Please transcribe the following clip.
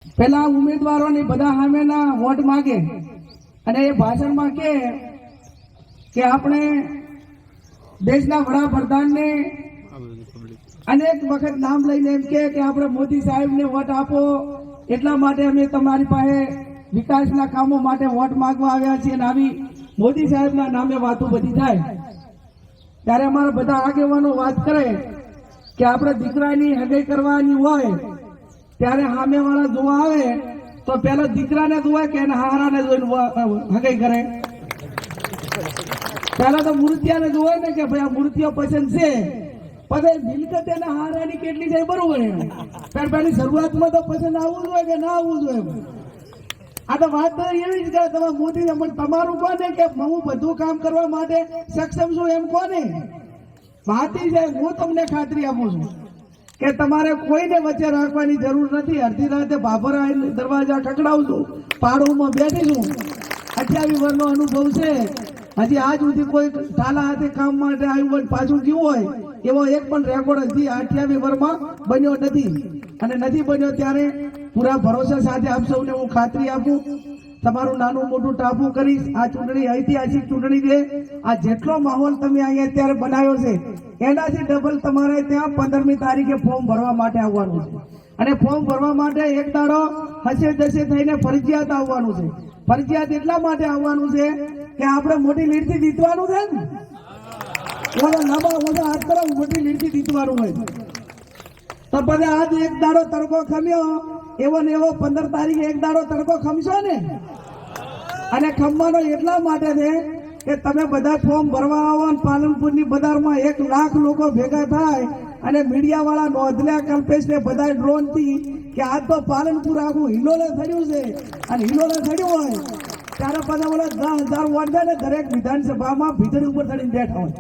પેલા ઉમેદવારોની બધા સામેના વોટ માંગે અને એ ભાષણમાં કે આપણે દેશના વડાપ્રધાનને અનેક વખત નામ લઈને એમ કે આપણે મોદી સાહેબને વોટ આપો, એટલા માટે અમે તમારી પાસે વિકાસના કામો માટે વોટ માંગવા આવ્યા છીએ અને આવી મોદી સાહેબના નામે વાતો બધી થાય ત્યારે અમારા બધા આગેવાનો વાત કરે કે આપણે દીકરાની હગાઈ કરવાની હોય ત્યારે સામેવાળા જોવા આવે તો પેલા દીકરાને જોવાય કે એના હારાને જોઈને હગાઈ કરે? પેલા તો મૂર્તિયાને જોવાય ને કે ભાઈ આ મૂર્તિઓ પસંદ છે, પછી મિલકત એના હારાની કેટલી છે બરોબર. પેલી શરૂઆતમાં તો પસંદ આવવું જોઈએ કે ના આવવું જોઈએ? આ તો વાત તો એવી જ કે તમે મોદી તમારું કોને કે હું બધું કામ કરવા માટે સક્ષમ છું એમ કોને વાતી છે. હું તમને ખાતરી આપું છું કે તમારે કોઈને વચ્ચે રાખવાની જરૂર નથી. અડધી રાતે ભાભરા દરવાજા ખખડાવશું, પાડોમાં બેઠીશું. 28 વર્ષનો અનુભવ છે. હજી આજ સુધી કોઈ ઠાલા હાથે કામ માટે આવ્યું હોય પાછું ગયું હોય એવો એક પણ રેકોર્ડ હજી 28 વર્ષમાં બન્યો નથી અને નથી બન્યો. ત્યારે પૂરા ભરોસા સાથે આપ સૌને હું ખાતરી આપું, તમારું નાનું મોટું ટાપું કરીશ. આ ચૂંટણી ઐતિહાસિક ચૂંટણી છે. આ જેટલો માહોલ તમે અહીંયા અત્યારે બનાવ્યો છે એનાથી ડબલ તમારે ત્યાં 15મી તારીખે ફોર્મ ભરવા માટે આવવાનું છે અને ફોર્મ ભરવા માટે એક દાડો હસે દસે થઈને ફરજિયાત આવવાનું છે. ફરજિયાત એટલા માટે આવવાનું છે કે આપણે મોટી લીડથી જીતવાનું છે ને, હાથ કરો મોટી લીડથી જીતવાનું હોય તો પછી આજ એક દાડો તડકો ખમ્યો એવો ને એવો 15 તારીખે એક દાડો તડકો ખમશો ને. અને ખમવાનો એટલા માટે છે કે તમે બધા ફોર્મ ભરવા આવો ને પાલનપુરની બજારમાં 1 લાખ લોકો ભેગા થાય અને મીડિયા વાળા નોંધલ્યા કલ્પેશને બધા ડ્રોનથી કે આજ તો પાલનપુર આખું હિલોલે થયું છે અને હિલોલે થયું હોય ત્યારે બધા બોલે 10,000 વોટ દે ને દરેક વિધાનસભામાં ભીતરી ઉપર ચડીને બેઠા હોય.